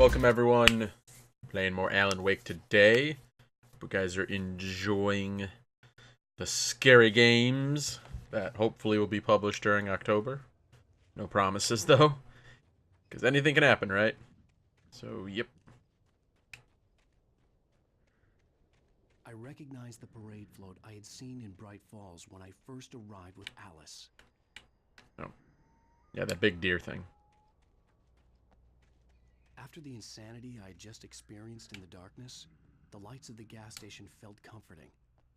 Welcome everyone. Playing more Alan Wake today. Hope you guys are enjoying the scary games that hopefully will be published during October. No promises though, because anything can happen, right? So, yep. I recognized the parade float I had seen in Bright Falls when I first arrived with Alice. Oh. Yeah, that big deer thing. After the insanity I had just experienced in the darkness, the lights of the gas station felt comforting.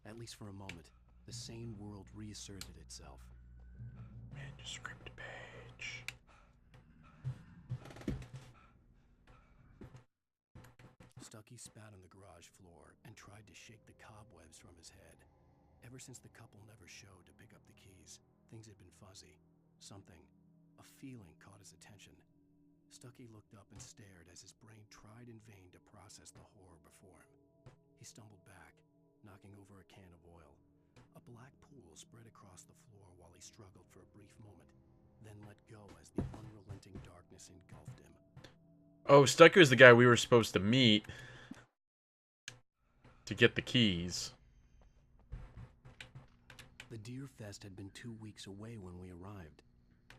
At least for a moment, the sane world reasserted itself. Manuscript page. Stucky spat on the garage floor and tried to shake the cobwebs from his head. Ever since the couple never showed to pick up the keys, things had been fuzzy. Something, a feeling caught his attention. Stucky looked up and stared as his brain tried in vain to process the horror before him. He stumbled back, knocking over a can of oil. A black pool spread across the floor while he struggled for a brief moment, then let go as the unrelenting darkness engulfed him. Oh, Stucker's the guy we were supposed to meet to get the keys. The Deer Fest had been 2 weeks away when we arrived.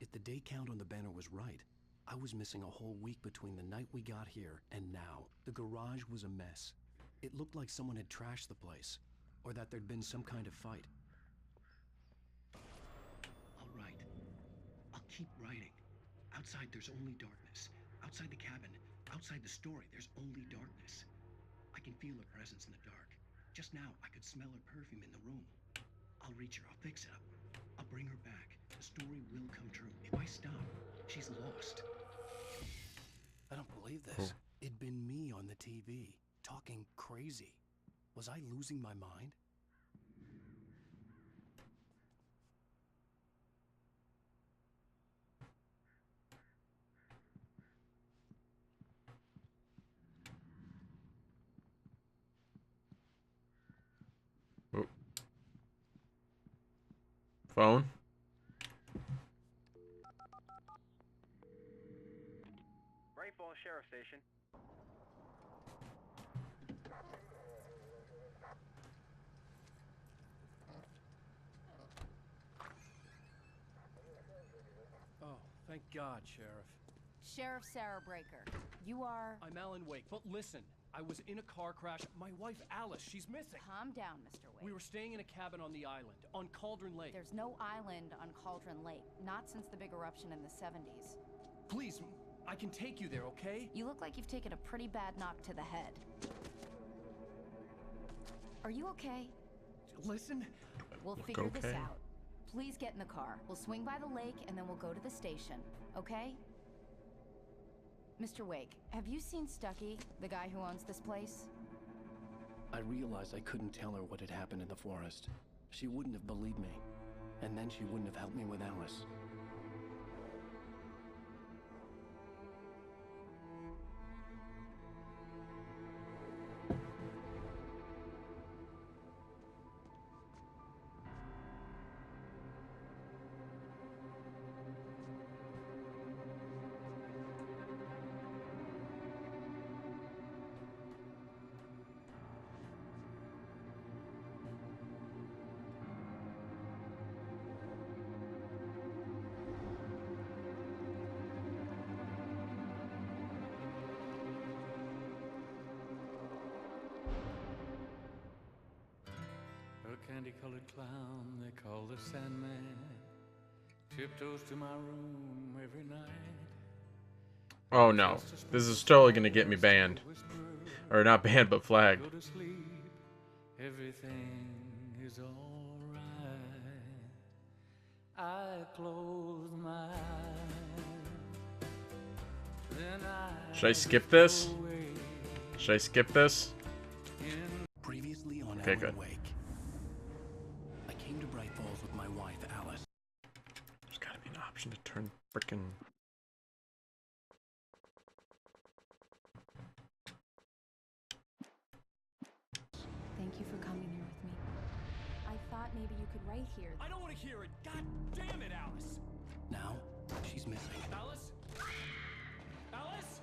If the day count on the banner was right, I was missing a whole week between the night we got here and now. The garage was a mess. It looked like someone had trashed the place, or that there'd been some kind of fight. I'll write. I'll keep writing. Outside there's only darkness. Outside the cabin, outside the story, there's only darkness. I can feel her presence in the dark. Just now, I could smell her perfume in the room. I'll reach her, I'll fix it up. I'll bring her back. The story will come true. If I stop, she's lost. I don't believe this. It'd been me on the TV, talking crazy. Was I losing my mind? Oh. Phone? Bright Falls Sheriff Station. Oh, thank God, Sheriff. Sheriff Sarah Breaker, you are... I'm Alan Wake, but listen. I was in a car crash. My wife, Alice, she's missing. Calm down, Mr. Wake. We were staying in a cabin on the island, on Cauldron Lake. There's no island on Cauldron Lake, not since the big eruption in the 70s. Please, I can take you there, okay? You look like you've taken a pretty bad knock to the head. Are you okay? Listen. We'll Look figure this okay. out. Please get in the car. We'll swing by the lake and then we'll go to the station, okay? Mr. Wake, have you seen Stucky, the guy who owns this place? I realized I couldn't tell her what had happened in the forest. She wouldn't have believed me. And then she wouldn't have helped me with Alice. A candy-colored clown they call the Sandman tiptoes to my room every night. Oh no. This is totally gonna get me banned. Or not banned, but flagged. Go to sleep, everything is alright. I close my eyes, then I Should I skip this? drift away Should I skip this? in Previously on Okay, Alan good. Wake. I came to Bright Falls with my wife, Alice. There's gotta be an option to turn frickin'. Thank you for coming here with me. I thought maybe you could write here. I don't want to hear it. God damn it, Alice. Now, she's missing. Alice? Alice?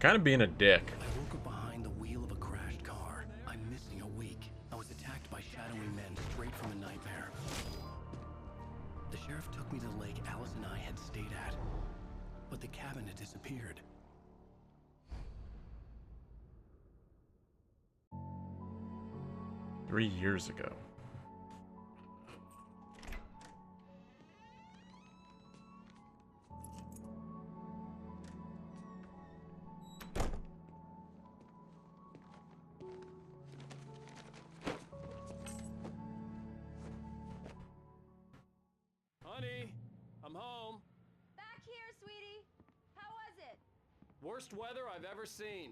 Kind of being a dick. I woke up behind the wheel of a crashed car. I'm missing a week. I was attacked by shadowy men straight from a nightmare. The sheriff took me to the lake Alice and I had stayed at, but the cabin had disappeared. 3 years ago. Honey, I'm home. Back here, sweetie. How was it? Worst weather I've ever seen.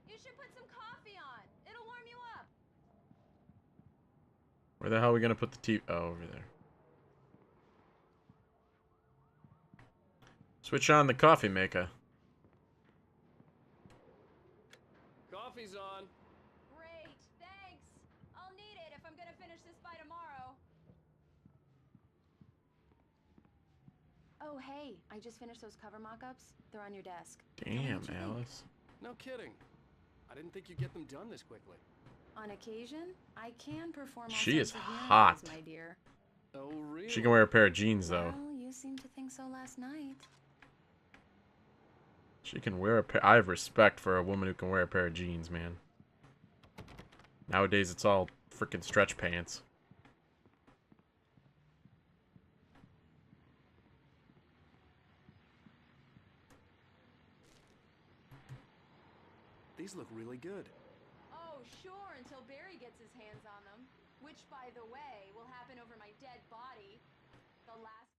You should put some coffee on. It'll warm you up. Where the hell are we gonna put the TV? Oh, over there. Switch on the coffee maker. Coffee's on. Great, thanks. I'll need it if I'm gonna finish this by tomorrow. Oh, hey, I just finished those cover mock-ups. They're on your desk. Damn, Alice. No kidding. I didn't think you'd get them done this quickly. On occasion, I can perform all She is sorts of hot. miracles, my dear. Oh, really? She can wear a pair of jeans, though. Well, you seemed to think so last night. She can wear a pair. I have respect for a woman who can wear a pair of jeans, man. Nowadays, it's all freaking stretch pants. These look really good. Oh, sure, until Barry gets his hands on them. Which, by the way, will happen over my dead body. The last...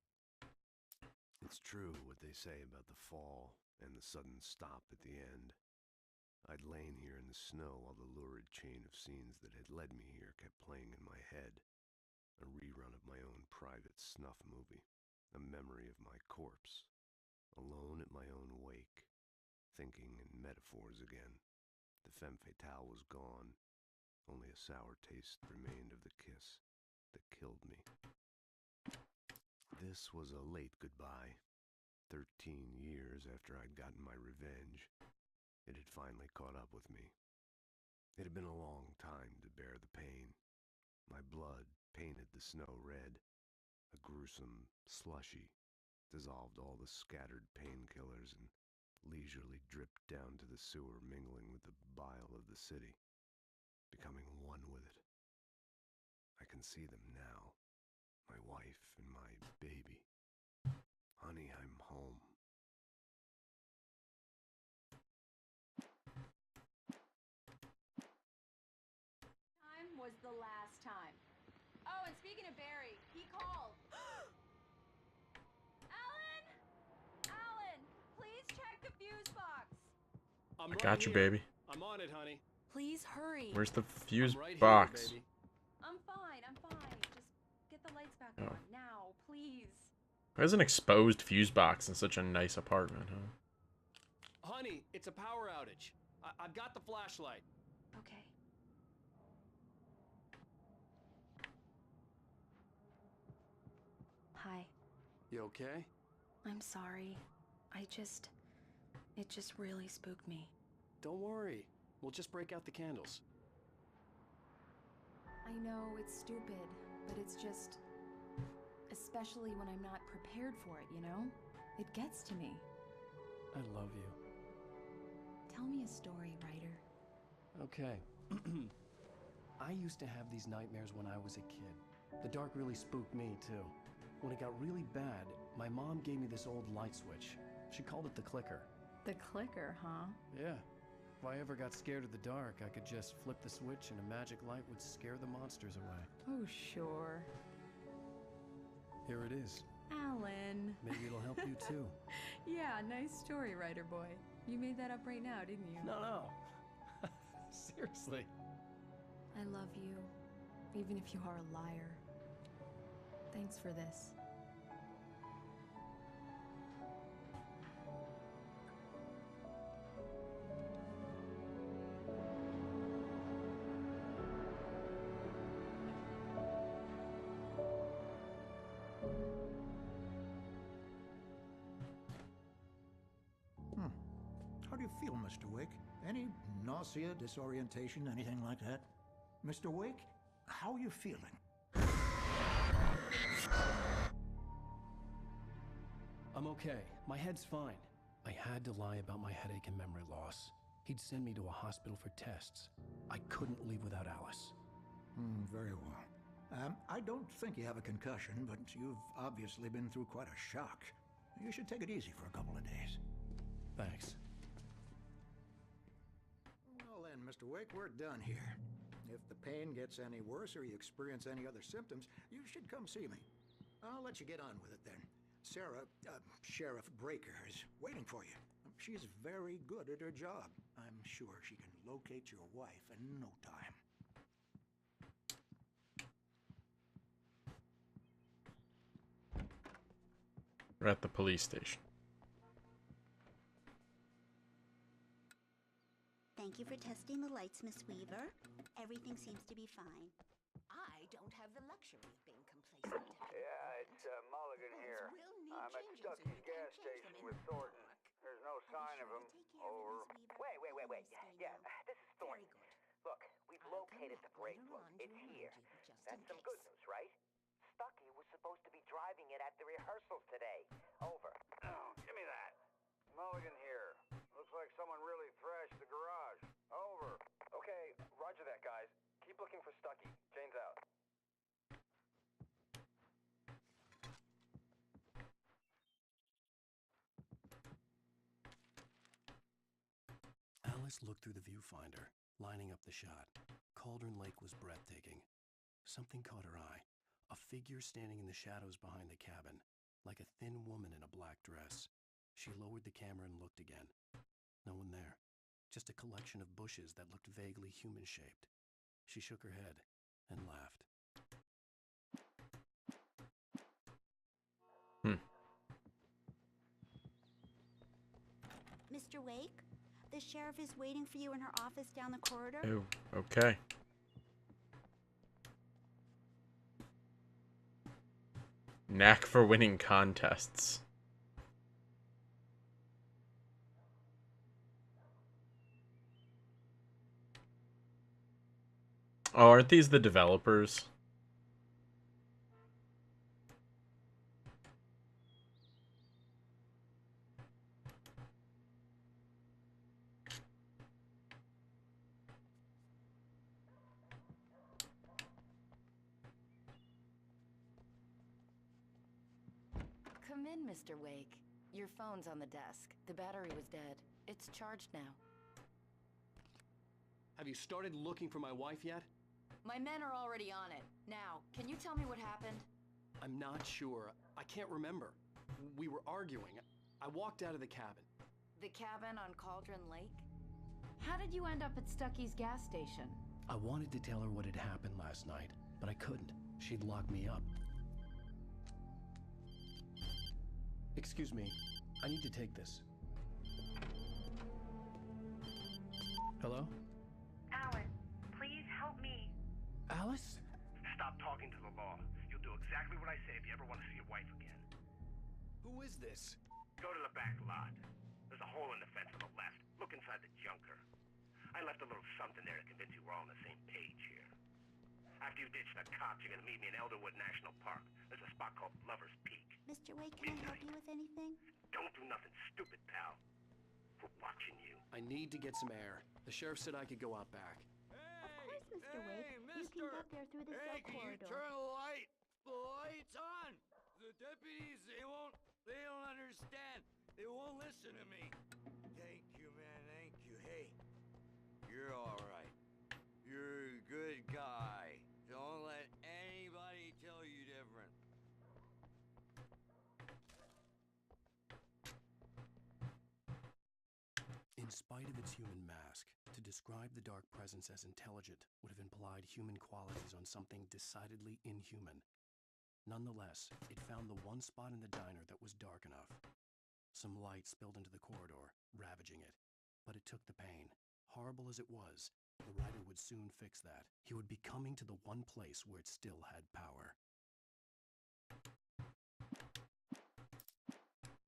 It's true what they say about the fall and the sudden stop at the end. I'd lain here in the snow while the lurid chain of scenes that had led me here kept playing in my head. A rerun of my own private snuff movie. A memory of my corpse. Alone at my own wake. Thinking in metaphors again. The femme fatale was gone. Only a sour taste remained of the kiss that killed me. This was a late goodbye. 13 years after I'd gotten my revenge, it had finally caught up with me. It had been a long time to bear the pain. My blood painted the snow red. A gruesome slushy dissolved all the scattered painkillers and leisurely dripped down to the sewer, mingling with the bile of the city, becoming one with it. I can see them now, my wife and my baby. Honey, I'm home. time was the last time. Oh, and speaking of Barry, he called. Alan! Alan, please check the fuse box. I'm I got you, here. baby. I'm on it, honey. Please hurry. Where's the fuse I'm right box? Here, baby. I'm fine, I'm fine. Just get the lights back Oh. on now, please. There's an exposed fuse box in such a nice apartment, huh? Honey, it's a power outage. I've got the flashlight. Okay. Hi. You okay? I'm sorry. It just really spooked me. Don't worry. We'll just break out the candles. I know it's stupid, but it's just... Especially when I'm not prepared for it, you know? It gets to me. I love you. Tell me a story, writer. Okay. I used to have these nightmares when I was a kid. The dark really spooked me, too. When it got really bad, my mom gave me this old light switch. She called it the clicker. The clicker, huh? Yeah. If I ever got scared of the dark, I could just flip the switch and a magic light would scare the monsters away. Oh, sure. Here it is. Alan. Maybe it'll help you, too. Yeah, nice story, writer boy. You made that up right now, didn't you? No. Seriously. I love you, even if you are a liar. Thanks for this. How do you feel, Mr. Wake? Any nausea, disorientation, anything like that? Mr. Wake, how are you feeling? I'm okay. My head's fine. I had to lie about my headache and memory loss. He'd send me to a hospital for tests. I couldn't leave without Alice. Very well. I don't think you have a concussion, but you've obviously been through quite a shock. You should take it easy for a couple of days. Thanks. Well then, Mr. Wake, we're done here. If the pain gets any worse or you experience any other symptoms, you should come see me. I'll let you get on with it then. Sarah, Sheriff Breaker, is waiting for you. She's very good at her job. I'm sure she can locate your wife in no time. We're at the police station. Thank you for testing the lights, Miss Weaver. Everything seems to be fine. I don't have the luxury of being complacent. Yeah, it's Mulligan here. I'm at Stucky's gas station with Thornton. There's no sign of him. Over. Wait. Yeah, this is Thornton. Look, we've located the brake plug. It's here. That's some good news, right? Stucky was supposed to be driving it at the rehearsal today. Over. Oh, give me that. Mulligan here. Looks like someone really thrashed the garage. Over. Okay, roger that, guys. Keep looking for Stucky. Jane's out. Alice looked through the viewfinder, lining up the shot. Cauldron Lake was breathtaking. Something caught her eye. A figure standing in the shadows behind the cabin, like a thin woman in a black dress. She lowered the camera and looked again. No one there. Just a collection of bushes that looked vaguely human-shaped. She shook her head and laughed. Mr. Wake, the sheriff is waiting for you in her office down the corridor. Oh, okay. Knack for winning contests. Oh, aren't these the developers? Come in, Mr. Wake. Your phone's on the desk. The battery was dead. It's charged now. Have you started looking for my wife yet? My men are already on it. Now, can you tell me what happened? I'm not sure. I can't remember. We were arguing. I walked out of the cabin. The cabin on Cauldron Lake? How did you end up at Stucky's gas station? I wanted to tell her what had happened last night, but I couldn't. She'd lock me up. Excuse me. I need to take this. Hello? Alan, please help me. Alice? Stop talking to the law. You'll do exactly what I say if you ever want to see your wife again. Who is this? Go to the back lot. There's a hole in the fence on the left. Look inside the junker. I left a little something there to convince you we're all on the same page here. After you ditch the cops, you're gonna meet me in Elderwood National Park. There's a spot called Lover's Peak. Mr. Wake, can I help you with anything? Don't do nothing stupid, pal. We're watching you. I need to get some air. The sheriff said I could go out back. Of course, Mr. Wake. You can get there through the cell corridor. the light? The light's on. The deputies, they don't understand. They won't listen to me. Thank you, man. Thank you. Hey, you're all right. You're a good guy. Don't let anybody tell you different. In spite of its human mask, to describe the dark presence as intelligent would have implied human qualities on something decidedly inhuman. Nonetheless, it found the one spot in the diner that was dark enough. Some light spilled into the corridor, ravaging it. But it took the pain. Horrible as it was, the writer would soon fix that. He would be coming to the one place where it still had power.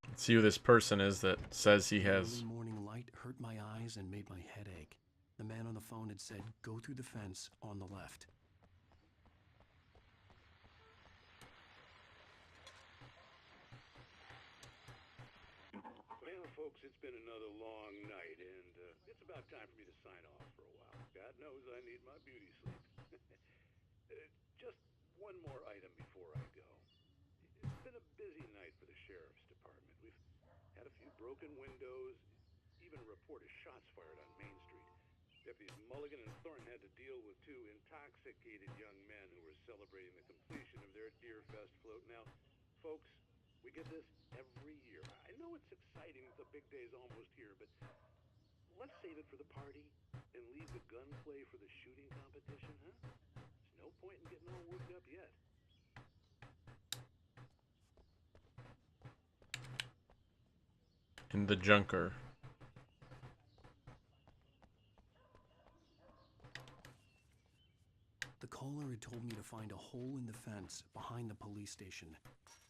Let's see who this person is that says he has The early morning light hurt my eyes and made my head ache. The man on the phone had said, go through the fence on the left. Well, folks, it's been another long night, and it's about time for me to sign off for a while. God knows I need my beauty sleep. Just one more item before I go. It's been a busy night for the sheriff's department. We've had a few broken windows, even a report of shots fired on Main Street. Deputies Mulligan and Thornton had to deal with two intoxicated young men who were celebrating the completion of their Deer Fest float. Now, folks, we get this every year. I know it's exciting that the big day's almost here, but let's save it for the party and leave the gunplay for the shooting competition, huh? There's no point in getting all worked up yet. In the junker. The caller had told me to find a hole in the fence behind the police station.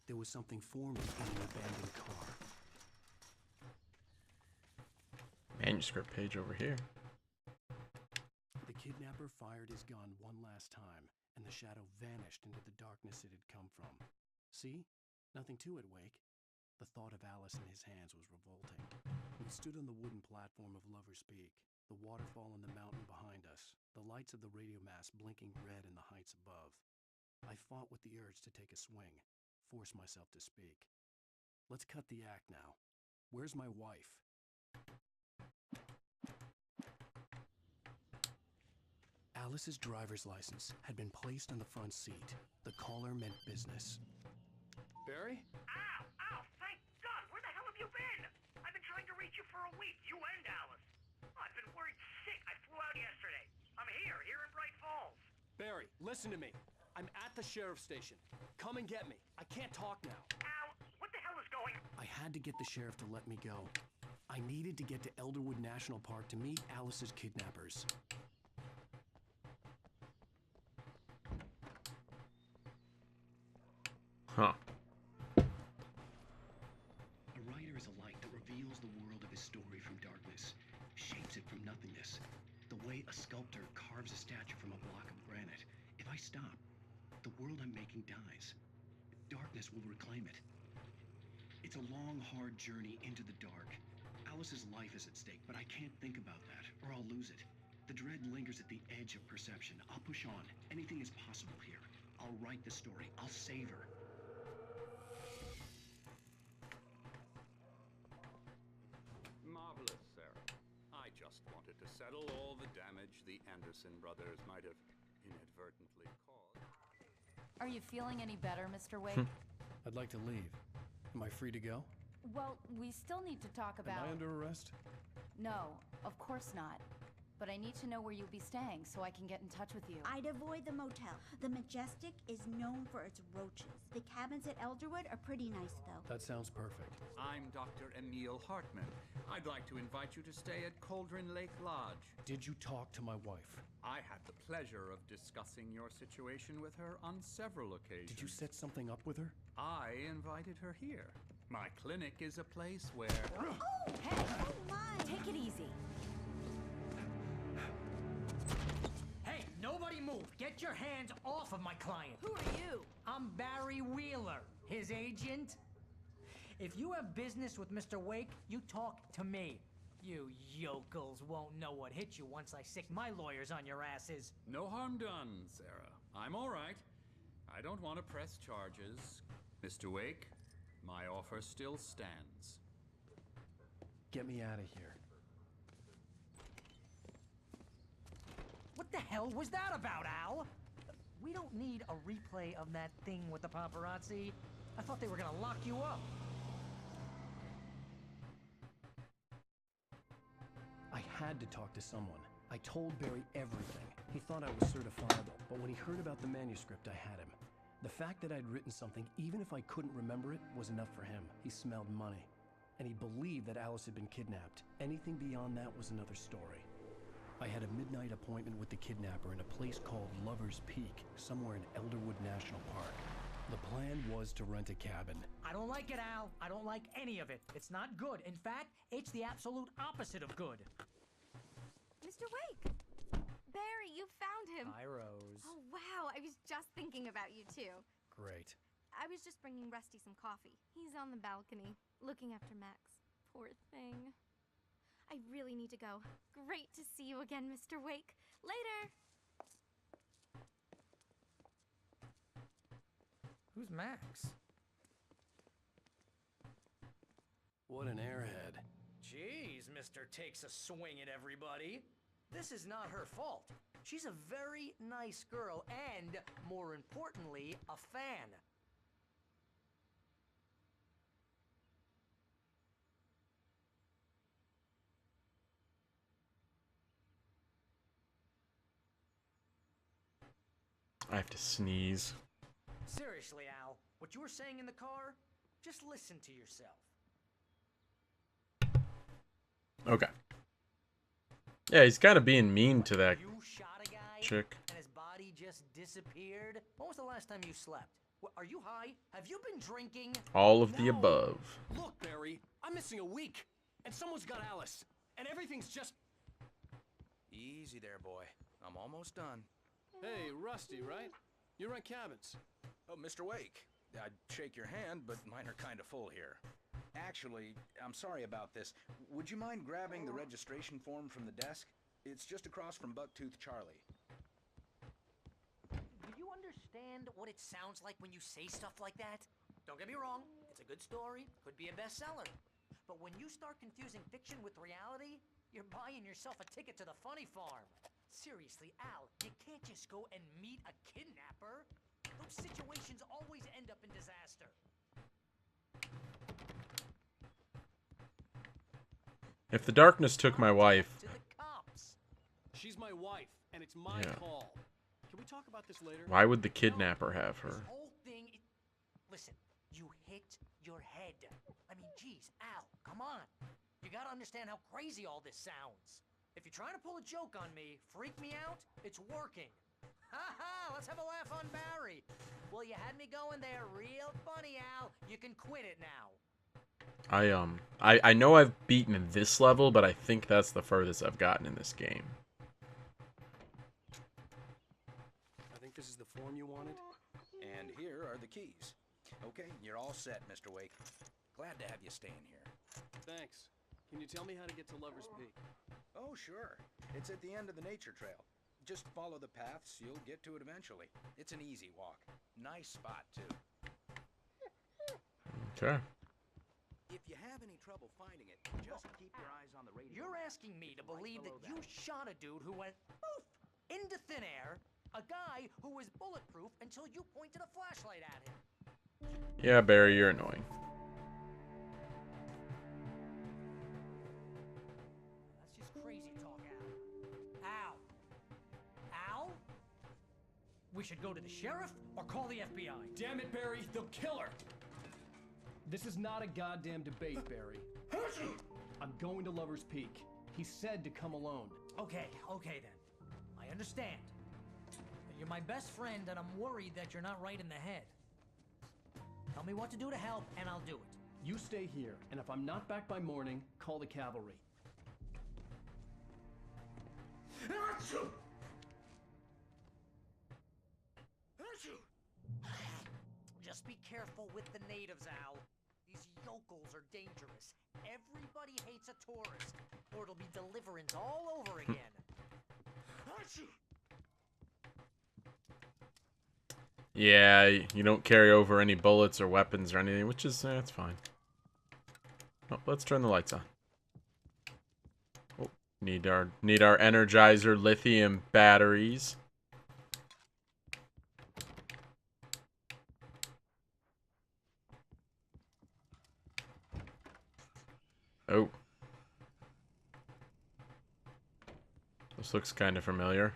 There was something forming in an abandoned car. Manuscript page over here. The kidnapper fired his gun one last time, and the shadow vanished into the darkness it had come from. See? Nothing to it, Wake. The thought of Alice in his hands was revolting. We stood on the wooden platform of Lover's Peak, the waterfall in the mountain behind us, the lights of the radio mast blinking red in the heights above. I fought with the urge to take a swing, force myself to speak. Let's cut the act now. Where's my wife? Alice's driver's license had been placed on the front seat. The caller meant business. Barry? Ow! Ow! Thank God! Where the hell have you been? I've been trying to reach you for a week, you and Alice. I've been worried sick. I flew out yesterday. I'm here in Bright Falls. Barry, listen to me. I'm at the sheriff's station. Come and get me. I can't talk now. Al, what the hell is going on? I had to get the sheriff to let me go. I needed to get to Elderwood National Park to meet Alice's kidnappers. Huh. A writer is a light that reveals the world of his story from darkness, shapes it from nothingness. The way a sculptor carves a statue from a block of granite. If I stop, the world I'm making dies. Darkness will reclaim it. It's a long, hard journey into the dark. Alice's life is at stake, but I can't think about that, or I'll lose it. The dread lingers at the edge of perception. I'll push on. Anything is possible here. I'll write the story. I'll save her. Marvelous, Sarah. I just wanted to settle all the damage the Anderson brothers might have inadvertently caused. Are you feeling any better, Mr. Wake? I'd like to leave. Am I free to go? Well, we still need to talk about... Am I under arrest? No, of course not. But I need to know where you'll be staying so I can get in touch with you. I'd avoid the motel. The Majestic is known for its roaches. The cabins at Elderwood are pretty nice, though. That sounds perfect. I'm Dr. Emil Hartman. I'd like to invite you to stay at Cauldron Lake Lodge. Did you talk to my wife? I had the pleasure of discussing your situation with her on several occasions. Did you set something up with her? I invited her here. My clinic is a place where... Oh, hey! Oh, my! Take it easy. Hey, nobody move! Get your hands off of my client! Who are you? I'm Barry Wheeler, his agent. If you have business with Mr. Wake, you talk to me. You yokels won't know what hit you once I sick my lawyers on your asses. No harm done, Sarah. I'm all right. I don't want to press charges. Mr. Wake, my offer still stands. Get me out of here. What the hell was that about, Al? We don't need a replay of that thing with the paparazzi. I thought they were gonna lock you up. I had to talk to someone. I told Barry everything. He thought I was certifiable, but when he heard about the manuscript, I had him. The fact that I'd written something, even if I couldn't remember it, was enough for him. He smelled money. And he believed that Alice had been kidnapped. Anything beyond that was another story. I had a midnight appointment with the kidnapper in a place called Lover's Peak, somewhere in Elderwood National Park. The plan was to rent a cabin. I don't like it, Al. I don't like any of it. It's not good. In fact, it's the absolute opposite of good. Mr. Wake! Barry, you found him. Hi, Rose. Oh, wow. I was just thinking about you, too. Great. I was just bringing Rusty some coffee. He's on the balcony, looking after Max. Poor thing. I really need to go. Great to see you again, Mr. Wake. Later! Who's Max? What an airhead. Jeez, Mr. Takes a swing at everybody. This is not her fault. She's a very nice girl and, more importantly, a fan. I have to sneeze. Seriously, Al, what you were saying in the car, just listen to yourself. Okay. Yeah, he's kind of being mean to that You shot a guy chick. and his body just disappeared? When was the last time you slept? Are you high? Have you been drinking? All of the above. Look, Barry, I'm missing a week, and someone's got Alice, and everything's just... Easy there, boy. I'm almost done. Hey, Rusty, right? You rent cabins. Oh, Mr. Wake. I'd shake your hand, but mine are kind of full here. Actually, I'm sorry about this. Would you mind grabbing the registration form from the desk? It's just across from Bucktooth Charlie. Do you understand what it sounds like when you say stuff like that? Don't get me wrong, it's a good story, could be a bestseller. But when you start confusing fiction with reality, you're buying yourself a ticket to the funny farm. Seriously, Al, you can't just go and meet a kidnapper. Those situations always end up in disaster. If the darkness took my wife... To the cops. She's my wife, and it's my call. Can we talk about this later? Why would the kidnapper have her? This whole thing is... Listen, you hit your head. I mean, geez, Al, come on. You gotta understand how crazy all this sounds. If you're trying to pull a joke on me, freak me out, it's working. Ha ha, let's have a laugh on Barry. Well, you had me going there real funny, Al. You can quit it now. I know I've beaten this level, but I think that's the furthest I've gotten in this game. I think this is the form you wanted. And here are the keys. Okay, you're all set, Mr. Wake. Glad to have you staying here. Thanks. Can you tell me how to get to Lover's Peak? Oh, sure. It's at the end of the nature trail. Just follow the paths, you'll get to it eventually. It's an easy walk. Nice spot, too. Okay. If you have any trouble finding it, just keep your eyes on the radio. You're asking me to believe that you shot a dude who went poof into thin air, a guy who was bulletproof until you pointed a flashlight at him. Yeah, Barry, you're annoying. That's just crazy talk, Al. Al? We should go to the sheriff or call the FBI. Damn it, Barry, they'll kill her! This is not a goddamn debate, Barry. I'm going to Lover's Peak. He said to come alone. Okay then. I understand. You're my best friend, and I'm worried that you're not right in the head. Tell me what to do to help, and I'll do it. You stay here, and if I'm not back by morning, call the cavalry. Just be careful with the natives, Al. These yokels are dangerous. Everybody hates a tourist, or it'll be deliverance all over again. Yeah, you don't carry over any bullets or weapons or anything, which is, that's fine. Oh, let's turn the lights on. Oh, need our Energizer lithium batteries. Oh. This looks kind of familiar.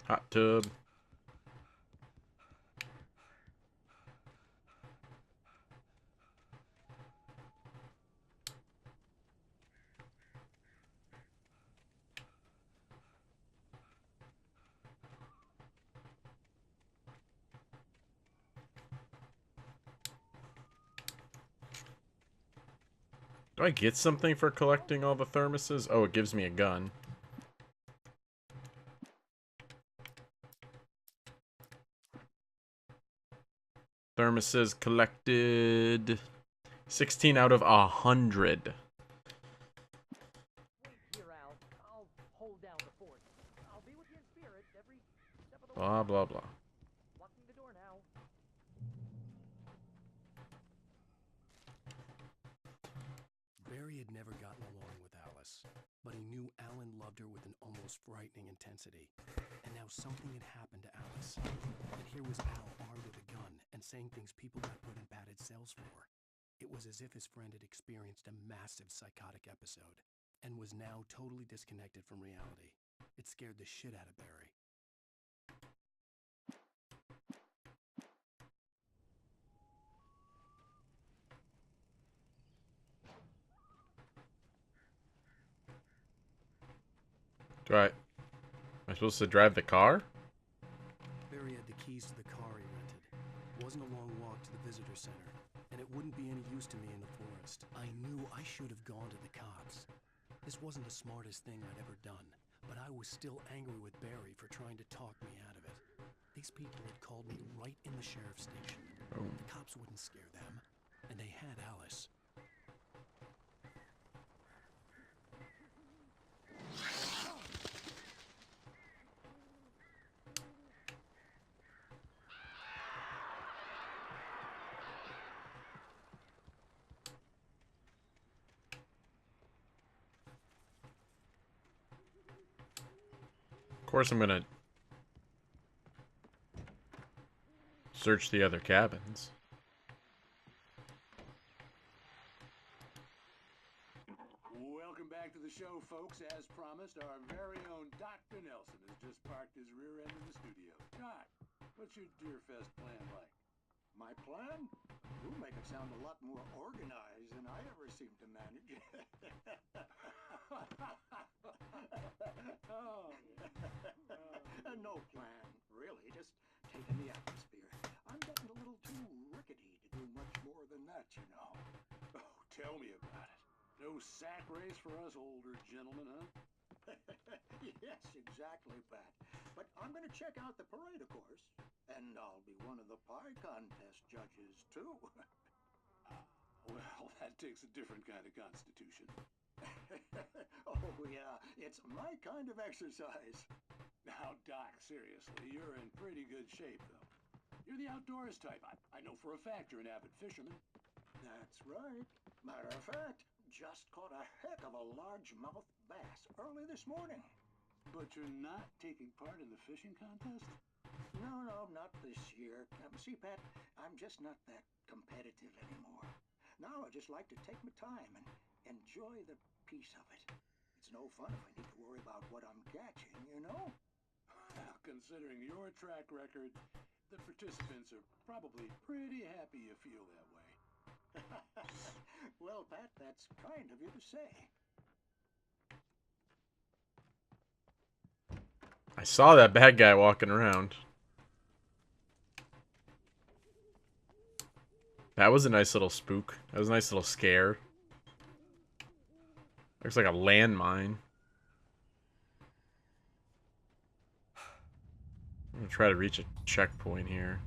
Hot tub. Do I get something for collecting all the thermoses? Oh, it gives me a gun. Thermoses collected 16 out of 100. Blah, blah, blah. Barry had never gotten along with Alice, but he knew Alan loved her with an almost frightening intensity. And now something had happened to Alice. And here was Al armed with a gun and saying things people got put in padded cells for. It was as if his friend had experienced a massive psychotic episode and was now totally disconnected from reality. It scared the shit out of Barry. Am I supposed to drive the car? Barry had the keys to the car he rented. It wasn't a long walk to the visitor center, and it wouldn't be any use to me in the forest. I knew I should have gone to the cops. This wasn't the smartest thing I'd ever done, but I was still angry with Barry for trying to talk me out of it. These people had called me right in the sheriff's station. Oh. The cops wouldn't scare them, and they had Alice. Of course I'm gonna search the other cabins. Welcome back to the show, folks. As promised, our very own Dr. Nelson has just parked his rear end in the studio. Doc, what's your Deerfest plan like? My plan? You make it sound a lot more organized than I ever seem to manage. No plan, really. Just taking the atmosphere. I'm getting a little too rickety to do much more than that, you know. Oh, tell me about it. No sack race for us older gentlemen, huh? Yes, exactly, Pat. But I'm going to check out the parade, of course. And I'll be one of the pie contest judges, too. Well, that takes a different kind of constitution. Oh, yeah. It's my kind of exercise. Now, Doc, seriously, you're in pretty good shape, though. You're the outdoors type. I know for a fact you're an avid fisherman. That's right. Matter of fact, just caught a heck of a largemouth bass early this morning. But you're not taking part in the fishing contest? No, not this year. See, Pat, I'm just not that competitive anymore. Now I just like to take my time and enjoy the peace of it. It's no fun if I need to worry about what I'm catching, you know? Well, considering your track record, the participants are probably pretty happy you feel that way. Well, Pat, that's kind of you to say. I saw that bad guy walking around. That was a nice little spook. That was a nice little scare. Looks like a landmine. I'm gonna try to reach a checkpoint here.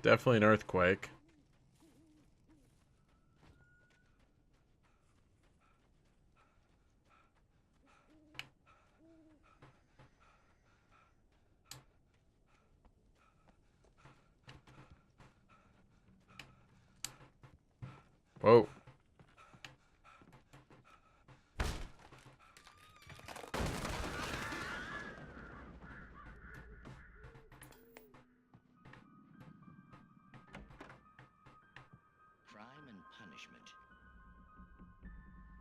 Definitely an earthquake. Whoa. Crime and punishment.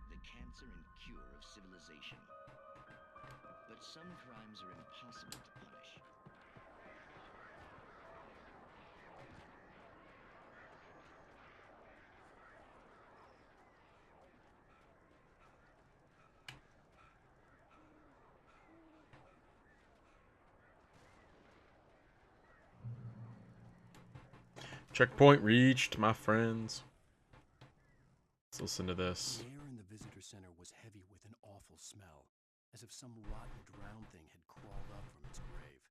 The cancer and cure of civilization. But some crimes are impossible to punish. Checkpoint reached, my friends. Let's listen to this. The air in the visitor center was heavy with an awful smell, as if some rotten drowned thing had crawled up from its grave.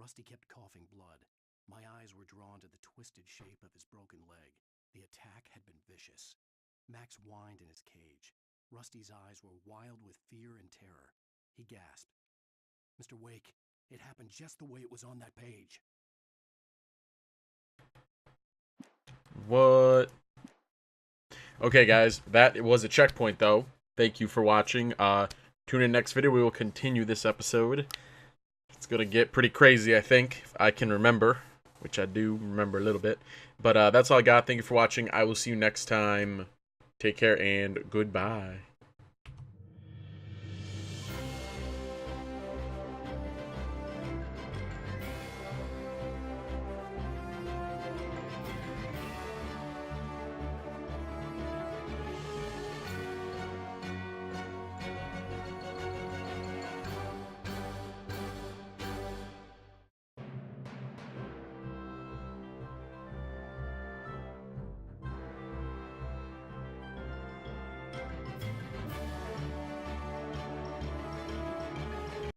Rusty kept coughing blood. My eyes were drawn to the twisted shape of his broken leg. The attack had been vicious. Max whined in his cage. Rusty's eyes were wild with fear and terror. He gasped. Mr. Wake, it happened just the way it was on that page. What? Okay, guys, that was a checkpoint, though. Thank you for watching. Tune in next video. We will continue this episode. It's going to get pretty crazy, I think, if I can remember, which I do remember a little bit. But that's all I got. Thank you for watching. I will see you next time. Take care and goodbye.